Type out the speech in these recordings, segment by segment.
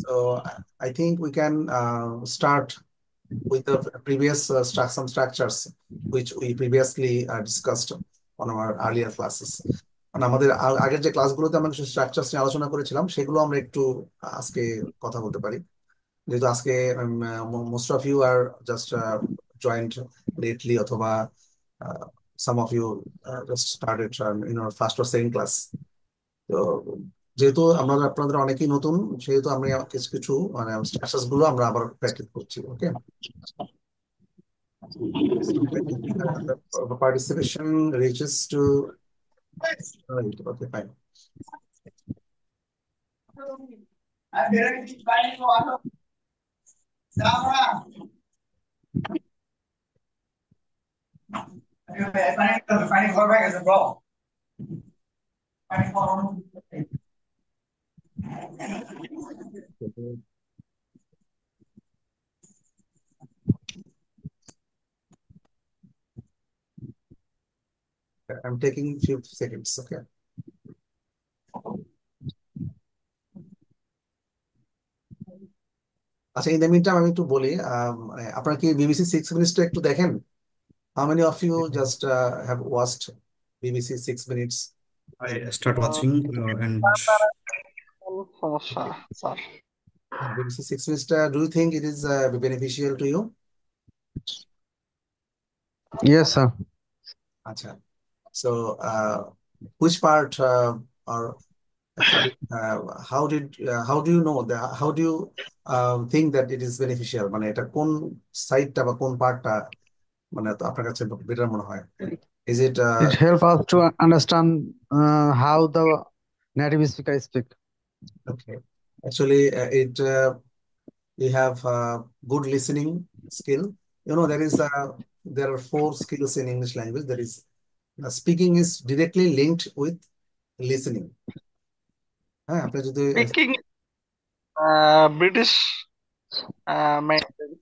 So I think we can start with the previous some structures which we previously discussed on our earlier classes. মানে আমাদের আগের যে ক্লাসগুলোতে আমরা কিছু স্ট্রাকচারস নিয়ে আলোচনা করেছিলাম সেগুলো আমরা একটু আজকে কথা বলতে পারি, যেহেতু আজকে most of you are just joined lately অথবা some of you just started in first or second class. তো যেহেতু আমরা আপনাদের অনেকেই নতুন, সেহেতু আমি কিছু কিছু মানে স্ট্রাকচারস গুলো আমরা আবার প্র্যাকটিস করছি। ওকে, the participation reaches to right. Okay, fine. I'm taking few seconds. Okay. আচ্ছা, in the meantime আমি একটু বলি, মানে আপনারা কি বিবিসি 6 মিনিটসটা একটু দেখেন? How many of you just have watched BBC 6 minutes? I start watching and সমস্যা sir. BBC 6 minutes, do you think it is beneficial to you? Yes sir. আচ্ছা, so which part or actually how do you know that, how do you think that it is beneficial, মানে এটা কোন সাইডটা বা কোন পার্টটা মানে তো আপনার কাছে বেটার মনে হয়? Is it It help us to understand how the native speaker speak. okay? Actually, it you have good listening skill. You know, there are 4 skills in English language. There is speaking is directly linked with listening. হ্যাঁ, আপনি যদি speaking British maintenance.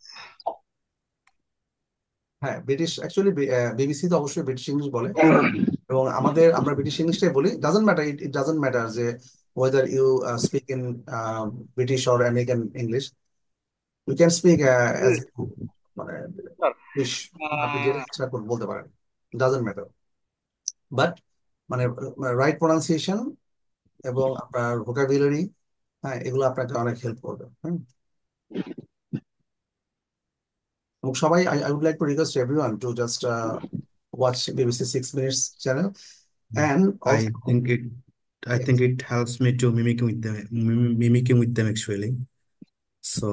হ্যাঁ, British actually BBC তো অবশ্যই British English বলে, এবং আমরা British ইংলিশটাই বলি। Doesn't matter, it doesn't matter যে whether you speak in British or American English, you can speak as মানে আপনি যেটা ইচ্ছা করে বলতে পারেন, ডাজন্ট ম্যাটার। বাট মানে রাইট প্রোনাউন্সিয়েশন এবং আপনার ভোকাবুলারি, হ্যাঁ, এগুলো আপনাকে অনেক হেল্প করবে। হুম, এবং সবাই I would like to request everyone to just watch BBC 6 minutes channel, and I also think it I yes, think it helps me to mimicking with them actually. So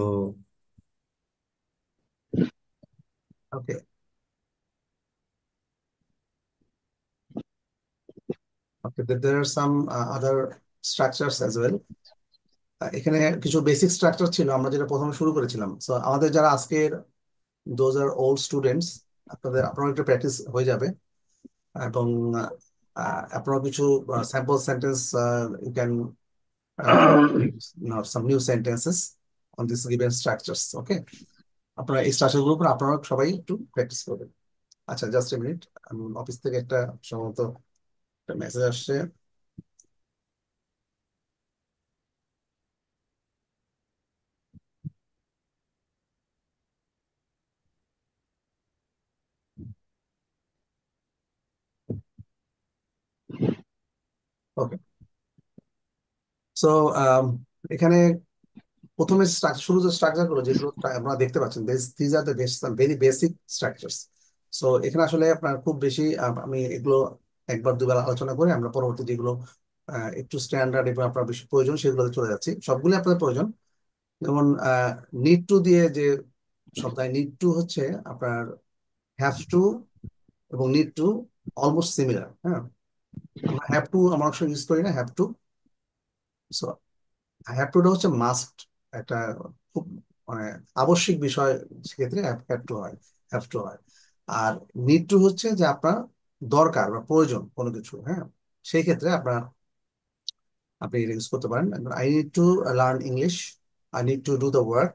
okay, okay, there are some other structures as well. এখানে কিছু basic structure ছিল আমরা যেটা প্রথমে শুরু করেছিলাম। So আমাদের যারা আজকের দোজ আর ওল্ড স্টুডেন্টস, আপনারা একটু প্র্যাকটিস হয়ে যাবে, এবং আপনারা কিছু sample sentence you can some new sentences on this given structures. Okay, আপনারা এই স্ট্রাকচার গুলোর উপর আপনারা সবাই একটু প্র্যাকটিস করবেন। আচ্ছা, জাস্ট এ মিনিট, আমি অফিস থেকে একটা সম্ভবত একটা মেসেজ আসছে। ওকে, সো এখানে প্রথমে শুরু যে স্ট্রাকচার গুলো যেগুলো আপনারা দেখতে পাচ্ছেন, these are the very basic structures. So এখানে আসলে আপনার খুব বেশি আমি এগুলো একবার দুবার আলোচনা করে আমরা পরবর্তী যেগুলো একটু স্ট্যান্ডার্ড এবং আপনার বেশি প্রয়োজন সেগুলোতে চলে যাচ্ছি। সবগুলো আপনাদের প্রয়োজন। যেমন নিড টু দিয়ে যে শব্দ, নিড টু হচ্ছে আপনার হ্যাভ টু এবং নিড টু অলমোস্ট সিমিলার। হ্যাঁ, আমরা হ্যাভ টু আমরা অনেক সময় ইউজ করি না, হ্যাভ টু। সো হ্যাভ টুটা হচ্ছে মাস্ট, একটা খুব মানে আবশ্যিক বিষয়, সেক্ষেত্রে হ্যাভ টু হয়, হ্যাভ টু হয়। আর নিড টু হচ্ছে যে আপনার দরকার বা প্রয়োজন কোনো কিছু, হ্যাঁ, সেই ক্ষেত্রে আপনি এটা ইউজ করতে পারেন। I need to learn English, I need to do the work,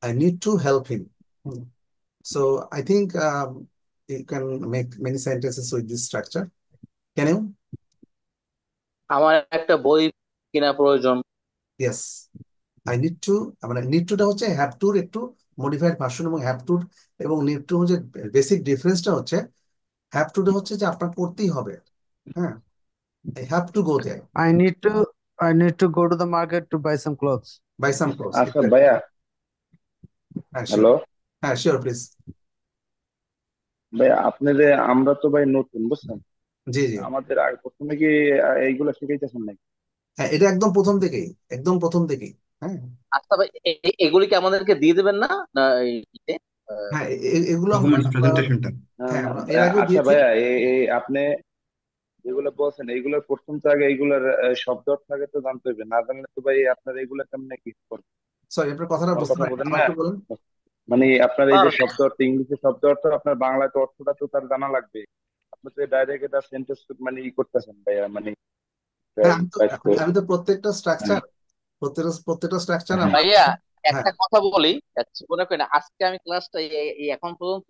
I need to help him. So I think you can make many sentences with this structure. Can you? আমার একটা বই কেনা প্রয়োজন। Yes. আই নিড টু, মানে need টুটা হচ্ছে have টুর একটু modified version, এবং হ্যাভ টুর এবং নিড টু হচ্ছে বেসিক ডিফারেন্সটা হচ্ছে, হ্যাভ টুটা হচ্ছে যে আপনার করতেই হবে। হ্যাঁ, I have to go there, I need to I need to go to the market to buy some clothes. Buy some clothes, আচ্ছা এক্স্যাক্টলি। ভাইয়া। হ্যাঁ শিওর। হ্যালো হ্যাঁ শিওর, প্লিজ। ভাইয়া, আপনি যে আমরা তো ভাই নতুন বুঝছেন, জি জি। আমাদের আর প্রথমে কি এইগুলা শিখাইতেছেন নাকি? হ্যাঁ, এটা একদম প্রথম থেকেই, একদম প্রথম থেকেই। হ্যাঁ আচ্ছা ভাই, এগুলি কি আমাদেরকে দিয়ে দেবেন না না ইতে? আহ, হ্যাঁ, এগুলো আমরা ডকুমেন্টস প্রেজেন্টেশনটা। না হ্যাঁ না আমরা এর আগেও আচ্ছা দিয়েছি। ভাইয়া, এই আপনি যেগুলো বলছেন এইগুলোর প্রথম তো আগে এইগুলার শব্দ অর্থ আগে তো জানতে হবে, না জানলে তো ভাই আপনার এইগুলা কেমনে কি করবেন? সরি, আপনার কথাটা আমার বুঝতে কথা পারি, বোঝেন আবার না? একটু বলুন। মানে আপনার এই আর যে শব্দ অর্থ, ইংলিশে শব্দ অর্থ আপনার বাংলায় তো অর্থটা তো তার জানা লাগবে। আপনি তো ডাইরেক্ট এটা সেন্টেন্স মানে করতেছেন ভাইয়া, মানে হ্যাঁ, আমি তো বাক্য। আমি তো প্রত্যেকটা হ্যাঁ স্ট্রাকচার, প্রত্যেকটা স্ট্রাকচার হ্যাঁ আমরা। ভাইয়া, হ্যাঁ একটা কথা বলি, মনে করেন আজকে আমি ক্লাসটা এই এখন পর্যন্ত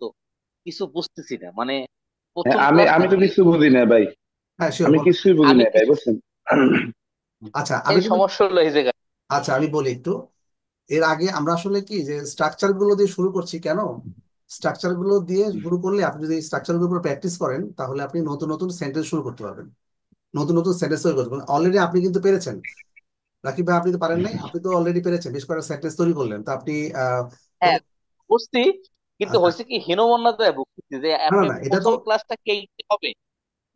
কিছু বুঝতেছি না, মানে হ্যাঁ, প্রথম আমি ক্লাস আমি তো থেকে কিছু বুঝি না ভাই। হ্যাঁ শিওর, আমি বলুন। কিছুই বুঝি আমি না ভাই কিছু, বুঝছেন। আচ্ছা আমি এই কিন্তু, সমস্যা হলো এই জায়গায়। আচ্ছা আমি বলি একটু। এর আগে আমরা আসলে কি যে স্ট্রাকচার গুলো দিয়ে শুরু করছি কেন, স্ট্রাকচার গুলো দিয়ে শুরু করলে আপনি যদি স্ট্রাকচার গুলোর উপর প্র্যাকটিস করেন, তাহলে আপনি নতুন নতুন সেন্টেন্স শুরু করতে পারবেন, নতুন নতুন সেন্টেন্স তৈরি করতে পারবেন। অলরেডি আপনি কিন্তু পেরেছেন, রাকিব ভাই, আপনি তো পারেন নাই, আপনি তো অলরেডি পেরেছেন, বেশ কয়েকটা সেন্টেন্স তৈরি করলেন, তো আপনি তো হ্যাঁ, বুঝছি, কিন্তু আচ্ছা, হয়েছে কি হীনমন্যতায় ভুগতেছি যে না আপনি না এটা তো, প্রথম ক্লাসটা কে হবে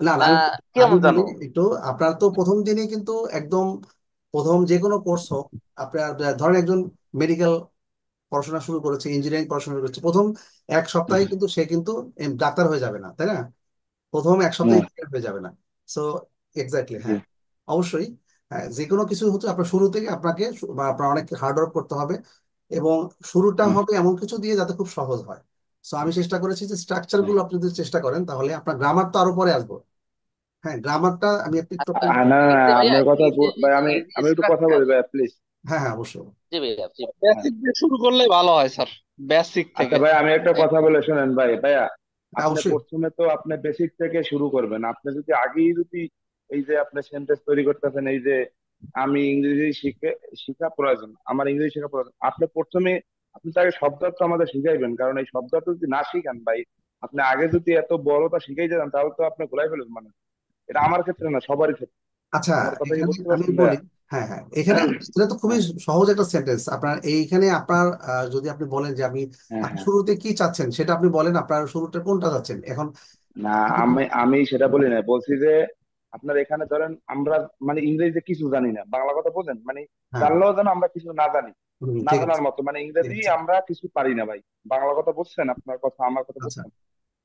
না না না, আমি আমি কেমন বলি জানো? একটু। আপনার তো প্রথম দিনে কিন্তু একদম প্রথম যে কোনো কোর্স হোক, আপনার ধরেন একজন মেডিকেল পড়াশোনা শুরু করেছে, ইঞ্জিনিয়ারিং পড়াশোনা শুরু করেছে, প্রথম এক সপ্তাহে কিন্তু সে কিন্তু ডাক্তার হয়ে যাবে না, তাই না? প্রথম এক সপ্তাহে হ্যাঁ ইঞ্জিনিয়ার হয়ে যাবে না। সো এক্স্যাক্টলি, জি। হ্যাঁ অবশ্যই। হ্যাঁ, যে কোনো কিছু হচ্ছে আপনার শুরু থেকে আপনাকে বা আপনার অনেক হার্ড ওয়ার্ক করতে হবে, এবং শুরুটা হুম। হবে এমন কিছু দিয়ে যাতে খুব সহজ হয়। সো আমি চেষ্টা করেছি যে স্ট্রাকচার হ্যাঁ। গুলো আপনি যদি চেষ্টা করেন, তাহলে আপনার গ্রামার তো আরো পরে আসবো। হ্যাঁ, গ্রামারটা আমি একটু একটু আচ্ছা, না না, আপনাকে- এই যে ভাইয়া, আপনার কথা এই যে ভাই, আমি এই যে আমি একটু কথা স্ট্রাকচার, বলি ভাই প্লিজ। হ্যাঁ হ্যাঁ অবশ্যই। জি ভাইয়া, জি। হ্যাঁ বেসিক দিয়ে শুরু করলে ভালো হয় স্যার, বেসিক আচ্ছা থেকে। ভাই, আমি একটা এই- কথা বলে শোনেন ভাই। ভাইয়া, হ্যাঁ আপনি অবশ্যই। প্রথমে তো আপনি বেসিক থেকে শুরু করবেন। আপনি যদি আগেই যদি এই যে আপনি সেন্টেন্স তৈরি করতেছেন, এই যে আমি ইংরেজি শিখা প্রয়োজন, আমার ইংরেজি শেখা প্রয়োজন, আপনি প্রথমে আপনি তাকে শব্দ অর্থ আমাদের শিখাইবেন, কারণ এই শব্দ অর্থ যদি না শিখান ভাই, আপনি আগে যদি এত বড়টা শিখাই যেতেন তাহলে তো আপনি ঘুরাই ফেলবেন মানুষ। এটা আমার ক্ষেত্রে না, সবারই ক্ষেত্রে। আচ্ছা, আমার কথা কি এখানে বুঝতে আমি পারছেন বলি, ভাইয়া? হ্যাঁ হ্যাঁ, এখানে এটা তো খুবই হ্যাঁ সহজ একটা সেন্টেন্স। আপনার এইখানে আপনার যদি আপনি বলেন যে আমি, হ্যাঁ আপনি হ্যাঁ। শুরুতে কি চাচ্ছেন সেটা আপনি বলেন, আপনার শুরুটা কোনটা চাচ্ছেন এখন। না, আমি আমি সেটা বলি না, বলছি যে আপনার এখানে ধরেন আমরা মানে ইংরেজিতে কিছু জানি না, বাংলা কথা বোঝেন, মানে হ্যাঁ, জানলেও যেন আমরা কিছু না জানি, না ঠিক আছে, জানার মতো, মানে ঠিক ইংরেজি আছে। আমরা কিছু পারি না ভাই। বাংলা কথা বুঝছেন, আপনার কথা আমার কথা আচ্ছা বুঝছেন,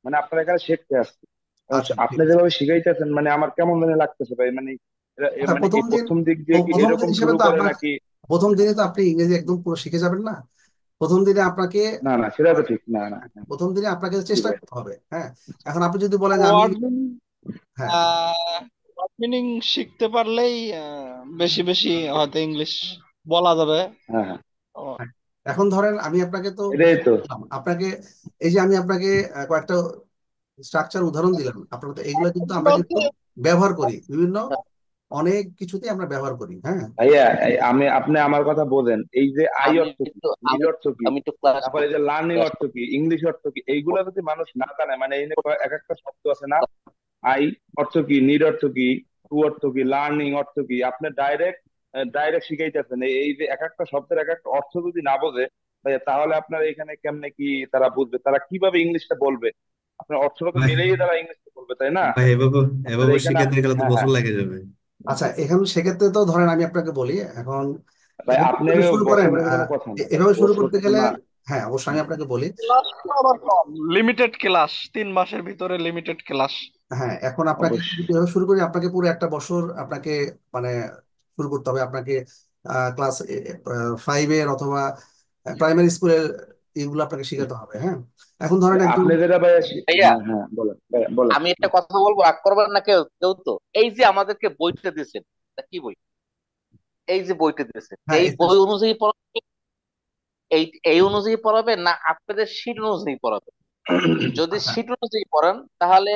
মানে আপনার এখানে শিখতে আসছে। এখন আচ্ছা, ঠিক আপনি আছে। যেভাবে শিখাইতেছেন মানে আমার কেমন জানি লাগতেছে ভাই, মানে আচ্ছা, মানে প্রথম কি দিন, প্রথম দিক দিয়ে কি প্রথম দিন এরকম হিসেবে শুরু তো করে আপনার, নাকি? প্রথম দিনে তো আপনি ইংরেজি একদম পুরো শিখে যাবেন না। প্রথম দিনে আপনাকে, না না, সেটা তো ঠিক না, না হ্যাঁ, প্রথম দিনে আপনাকে জি চেষ্টা ভাই। করতে হবে। হ্যাঁ, এখন আপনি যদি বলেন যে আমি, ওয়ার্ড মিনিং, হ্যাঁ ওয়ার্ড মিনিং শিখতে পারলেই বেশি বেশি হয়তো ইংলিশ বলা যাবে। হ্যাঁ হ্যাঁ, ও, হ্যাঁ। এখন ধরেন আমি আপনাকে তো এটাই তো। বললাম, আপনাকে এই যে আমি আপনাকে কয়েকটা স্ট্রাকচার উদাহরণ দিলাম, আপনার তো এইগুলো কিন্তু আমরা কিন্তু ব্যবহার করি বিভিন্ন অনেক কিছুতে আমরা ব্যবহার করি। হ্যাঁ ভাইয়া, আমি আপনি আমার কথা বোঝেন, এই যে আই আমি অর্থ কি, একটু নিড আমি অর্থ কি, আমি একটু ক্লাস তারপরে করব, এই যে লার্নিং ক্লাস অর্থ করব। কি, ইংলিশ অর্থ কি, এইগুলা যদি মানুষ না জানে, মানে এই যে এক একটা শব্দ আছে না, আই অর্থ কি, নিড অর্থ কি, টু অর্থ কি, লার্নিং অর্থ কি, আপনি ডাইরেক্ট ডাইরেক্ট শিখাইতেছেন। এই যে এক একটা শব্দের এক একটা অর্থ যদি না বোঝে ভাইয়া, তাহলে আপনার এখানে কেমনে কি তারা বুঝবে, তারা কিভাবে ইংলিশটা বলবে? আপনার অর্থটা তো ভাই মিলেই তারা ইংলিশটা বলবে, তাই না? ভাই এভাবে আপনার এভাবে এখানে শিখাতে গেলে তো হ্যাঁ বছর হ্যাঁ। লেগে যাবে। আচ্ছা, এখন সেক্ষেত্রে তো ধরেন আমি আপনাকে বলি এখন, ভাই এভাবে আপনি যদি শুরু করেন বছরের কোনো কথা না ভাই, এভাবে শুরু বছর করতে তো গেলে, না। হ্যাঁ অবশ্যই আমি আপনাকে বলি। ক্লাস তো আবার কম, লিমিটেড ক্লাস, 3 মাসের ভিতরে লিমিটেড ক্লাস। হ্যাঁ, এখন আপনাকে যদি অবশ্যই। এভাবে শুরু করি, আপনাকে পুরো একটা বছর আপনাকে মানে শুরু করতে হবে আপনাকে, ক্লাস 5-এর অথবা প্রাইমারি স্কুলের এগুলো আপনাকে শিখাতে হবে। হ্যাঁ, এখন ধরেন একজন, আপনি যেটা ভাই ভাইয়া, হ্যাঁ হ্যাঁ বলেন ভাইয়া, বলেন। আমি একটা কথা বলবো, রাগ করবেন না কেউ কেউ তো। এই যে আমাদেরকে বইটা দিয়েছেন, তা কি বই? এই যে বইটা দিয়েছেন, হ্যাঁ এই বই অনুযায়ী পড়াবে, এই এই অনুযায়ী পড়াবেন না আপনাদের শীট অনুযায়ী পড়াবেন? যদি আচ্ছা শীট অনুযায়ী পড়ান তাহলে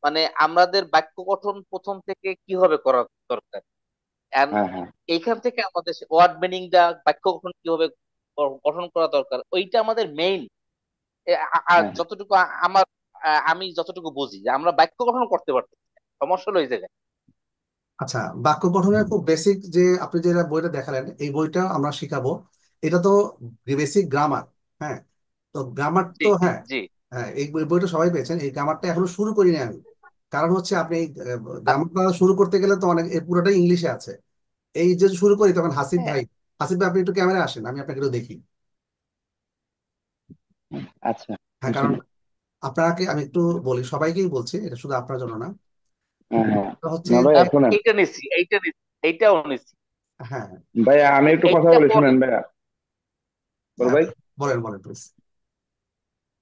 মানে আমাদের বাক্য গঠন প্রথম থেকে কিভাবে করা দরকার, And হ্যাঁ হ্যাঁ এইখান থেকে আমাদের ওয়ার্ড মিনিংটা, বাক্য গঠন কিভাবে গঠন করা দরকার, ওইটা আমাদের মেইন। আর হ্যাঁ যতটুকু আমি যতটুকু বুঝি যে আমরা বাক্য গঠন করতে পারতেছি না। সমস্যা হলো এই জায়গায়। আচ্ছা, বাক্য গঠনের খুব বেসিক যে আপনি যে বইটা দেখালেন, এই বইটা আমরা শিখাবো। এটা তো বেসিক গ্রামার। হ্যাঁ, তো গ্রামার জি তো হ্যাঁ, জি। হ্যাঁ এই বইটা সবাই পেয়েছেন। এই গ্রামারটা এখনো শুরু করিনি আমি। কারণ হচ্ছে আপনি এই গ্রামারটা শুরু করতে গেলে তো অনেক, এর পুরোটাই ইংলিশে আছে। এই যে শুরু করি তখন হাসিব হ্যাঁ, ভাই, হাসিব ভাই আপনি একটু ক্যামেরা আসেন, আমি আপনাকে একটু দেখি। আচ্ছা হ্যাঁ, কারণ আপনাকে আমি একটু বলি, সবাইকেই বলছি, এটা শুধু আপনার জন্য না। হ্যাঁ হ্যাঁ এটা হচ্ছে না ভাইয়া আহ, শোনেন, এইটা নিচ্ছি, এইটাও নিচ্ছি। হ্যাঁ, ভাইয়া আমি একটু কথা এইটা বলি পরে। শুনেন ভাইয়া, বড় হ্যাঁ ভাই। বলেন বলেন প্লিজ।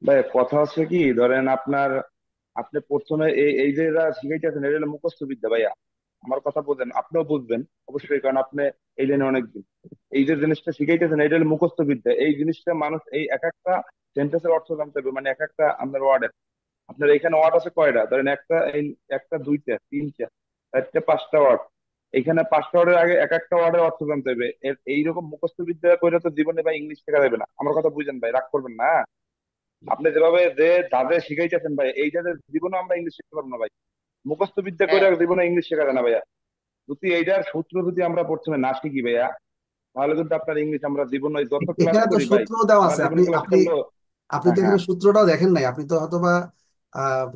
ভাইয়া কথা হচ্ছে কি, ধরেন আপনার, আপনি প্রথমে এই এই যে এরা শিখাইতেছেন এটা হলো মুখস্থ বিদ্যা ভাইয়া। আমার কথা বোঝেন, আপনিও বুঝবেন অবশ্যই, কারণ আপনি এই লাইনে অনেকদিন। এই যে জিনিসটা শিখাইতেছেন এটা হলো মুখস্থ বিদ্যা। এই জিনিসটা মানুষ এই এক একটা সেন্টেন্সের অর্থ জানতে হবে, মানে এক একটা আপনার ওয়ার্ডের। আপনার এখানে ওয়ার্ড আছে কয়টা, ধরেন একটা, এই একটা, দুইটা, তিনটা, চারটা, পাঁচটা ওয়ার্ড। এখানে পাঁচটা ওয়ার্ডের আগে এক একটা ওয়ার্ডের অর্থ জানতে হবে। এইরকম মুখস্থ বিদ্যা করে তো জীবনে ভাই ইংলিশ শেখা যাবে না। আমার কথা বুঝেন ভাই, রাগ করবেন না। আপনি যেভাবে যে যাদের শিখাইতেছেন ভাই, এই যাদের জীবনে আমরা ইংলিশ শিখতে পারবো না ভাই। মুখস্থ বিদ্যা করে হ্যাঁ, জীবনে ইংলিশ শেখা যায় না ভাইয়া। যদি এইটার সূত্র যদি আমরা প্রথমে না শিখি ভাইয়া, তাহলে কিন্তু আপনার ইংলিশ আমরা জীবনে যত ক্লাস এখানে তো করি ভাই, সূত্র দেওয়া আমার আছে, জীবনে আপনি ক্লাস আপনি করলো। আপনি হ্যাঁ তো হ্যাঁ এখানে সূত্রটাও দেখেন নাই, আপনি তো হয়তো বা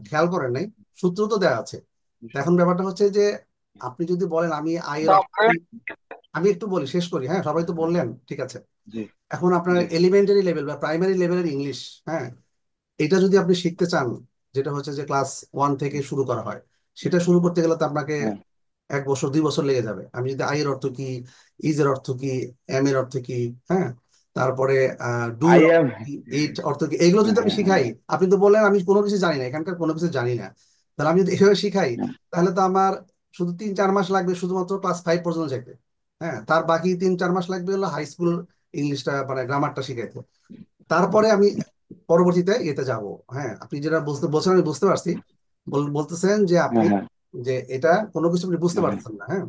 খেয়াল করেন নাই। সূত্র তো দেওয়া আছে। তো এখন ব্যাপারটা হচ্ছে যে আপনি যদি বলেন আমি আয়ের অর্থ তারপরে কি- আমি একটু বলি, শেষ করি। হ্যাঁ, সবাই তো বললেন, ঠিক আছে। জি এখন আপনার জি এলিমেন্টারি লেভেল বা প্রাইমারি লেভেলের ইংলিশ, হ্যাঁ, এটা যদি আপনি শিখতে চান, যেটা হচ্ছে যে ক্লাস 1 থেকে শুরু করা হয়, সেটা শুরু করতে গেলে তো আপনাকে হ্যাঁ 1 বছর 2 বছর লেগে যাবে। আমি যদি আই এর অর্থ কি, ইজ এর অর্থ কি, এম এর অর্থ কি, হ্যাঁ, তারপরে ডু আই এর অর্থ এম কি, এইট অর্থ কি, এগুলো যদি আমি হ্যাঁ হ্যাঁ শিখাই। আপনি তো বললেন আমি কোনো কিছু জানি না, এখানকার কোনো কিছু জানি না। তাহলে আমি যদি এভাবে শিখাই, হ্যাঁ তাহলে তো আমার শুধু 3-4 মাস লাগবে শুধুমাত্র ক্লাস 5 পর্যন্ত যেতে। হ্যাঁ, তার বাকি 3-4 মাস লাগবে হলো হাই স্কুল ইংলিশটা মানে গ্রামারটা শিখাইতে। তারপরে আমি পরবর্তীতে এতে যাব। হ্যাঁ, আপনি যেটা বুঝতে বলছেন আমি বুঝতে পারছি। বলতেছেন যে আপনি, হ্যাঁ হ্যাঁ যে এটা কোনো কিছু আপনি বুঝতে হ্যাঁ পারছেন না। হ্যাঁ,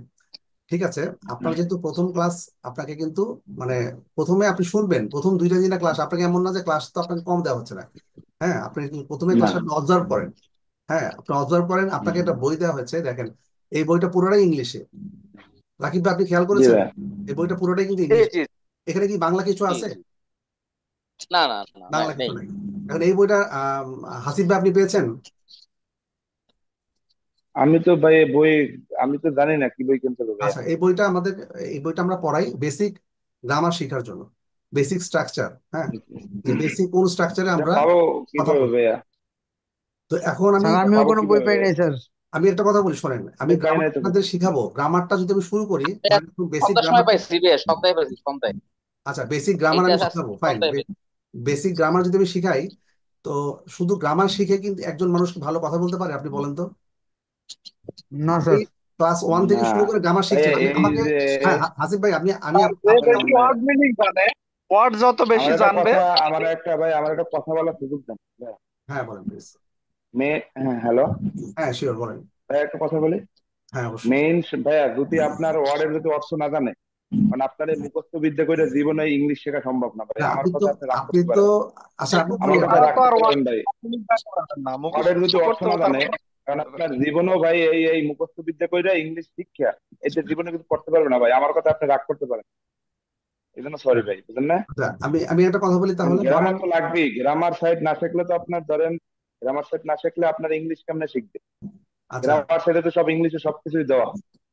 ঠিক আছে। আপনার যেহেতু প্রথম ক্লাস, আপনাকে কিন্তু মানে প্রথমে আপনি শুনবেন প্রথম 2টা 3টা ক্লাস, আপনাকে এমন না যে ক্লাস তো আপনাকে কম দেওয়া হচ্ছে না। হ্যাঁ, আপনি প্রথমে না ক্লাস আপনি অবজার্ভ করেন। হ্যাঁ, আপনি অবজার্ভ করেন, আপনাকে একটা বই দেওয়া হয়েছে, দেখেন এই বইটা পুরোটাই ইংলিশে। রাকিব ভাই আপনি খেয়াল জি করেছেন? ভাই এই বইটা পুরোটাই কিন্তু জি ইংলিশ। জি এখানে কি বাংলা কিছু জি আছে? জি। না না না, বাংলা কিছু নেই। নাই। এখন এই বইটা হাসিব ভাই আপনি পেয়েছেন? আমি তো ভাই বই, আমি তো জানি না কি বই কিনতে হবে ভাইয়া। আচ্ছা, এই বইটা আমাদের, এই বইটা আমরা পড়াই বেসিক গ্রামার শেখার জন্য, বেসিক স্ট্রাকচার। হ্যাঁ, যে বেসিক কোন স্ট্রাকচারে এটা আমরা পাবো কথা কিভাবে বলবো। ভাইয়া? তো এখন আমি, স্যার এটা আমিও পাবো কোনো বই কিভাবে পাই ভাইয়া? নাই স্যার। আমি একটা কথা বলি শোনেন, আমি বই পাই গ্রামার নাই তো আপনাদের শিখাবো। গ্রামারটা যদি আমি শুরু করি, এটা ধরেন বেসিক সন্ধ্যার সময় গ্রামার। পাইছি রে, সন্ধ্যায় পাইছি, সন্ধ্যায়। আচ্ছা, বেসিক গ্রামার এইটা আমি আজকে শিখাবো, ফাইন। সন্ধ্যায় পাইছি। বেসিক গ্রামার যদি আমি শিখাই, তো শুধু গ্রামার শিখে কিন্তু একজন মানুষ কি ভালো কথা বলতে পারে আপনি বলেন তো? না আপনি স্যার। ক্লাস 1 থেকে না শুরু করে গ্রামার ভাইয়া, শিখছেন, আমি এই আমাকে, যে হ্যাঁ হাসিফ ভাই আপনি, আমি আর যে আপনাকে, শোনেন বেশি ভাইয়া, ওয়ার্ড মিনিং জানে, ওয়ার্ড যত বেশি আমার একটা জানবে। কথা, আমার একটা কথা বলার সুযোগ দেন ভাইয়া। হ্যাঁ বলেন প্লিজ। হ্যাঁ হ্যালো হ্যাঁ শিওর, বলেন। ভাইয়া, একটা কথা বলি। হ্যাঁ অবশ্যই। মেইন ভাইয়া, যদি আপনার ওয়ার্ডের যদি অর্থ না জানে, মানে আপনার এই মুখস্থ বিদ্যা করে জীবনে ইংলিশ শেখা সম্ভব না ভাই। না আমার আপনি তো, কথা আপনি রাগ আপনি করতে তো পারেন, আচ্ছা আপনি আমার বলেন। কথা তারা রাগ তো আর করতে ওয়ার্ড পারেন ভাই। মিনিং পারবেন না, ওয়ার্ডের যদি মুখস্থ অর্থ করতে না হবে, জানে, তারপর কারণ আপনার জীবনও ভাই এই মুখস্থ বিদ্যা করে ইংলিশ শিক্ষা, এতে জীবনে কিন্তু পড়তে পারবে না ভাই। আমার কথা আপনি রাগ করতে পারেন, এই জন্য সরি ভাই, বুঝলেন না? আচ্ছা, আমি একটা কথা বলি তাহলে, ধরেন। গ্রামার তো লাগবেই, গ্রামার সাইড না শিখলে তো আপনার ধরেন, গ্রামার সাইড না শিখলে আপনার ইংলিশ কেমনে শিখবে? আচ্ছা, গ্রামার সাইডে তো সব ইংলিশে সবকিছুই দেওয়া,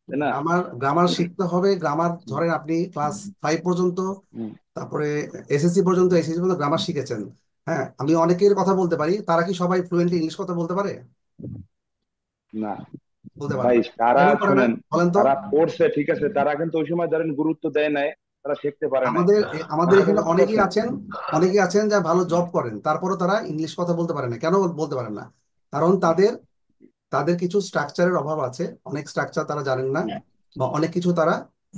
তাই না? গ্রামার গ্রামার শিখতে হবে। গ্রামার ধরেন আপনি ক্লাস 5 পর্যন্ত, হুম, তারপরে এসএসসি পর্যন্ত গ্রামার শিখেছেন। হ্যাঁ, আমি অনেকের কথা বলতে পারি, তারা কি সবাই ফ্লুয়েন্টলি ইংলিশ কথা বলতে পারে? না বলতে পারে ভাই, না। তারা কেন পারে না শুনেন, বলেন তো? তারা পড়ছে ঠিক আছে, তারা কিন্তু ওই সময় ধরেন গুরুত্ব দেয় নাই, তারা শিখতে পারে নাই। আমাদের আমার কথা এখানে বুঝতে অনেকেই পারছেন? আছেন, যা ভালো জব করেন, তারপরে তারা ইংলিশ কথা বলতে পারে না। কেন বলতে পারেন না? কারণ তাদের তাদের কিছু স্ট্রাকচারের অভাব আছে, অনেক স্ট্রাকচার তারা জানেন না, বা অনেক কিছু তারা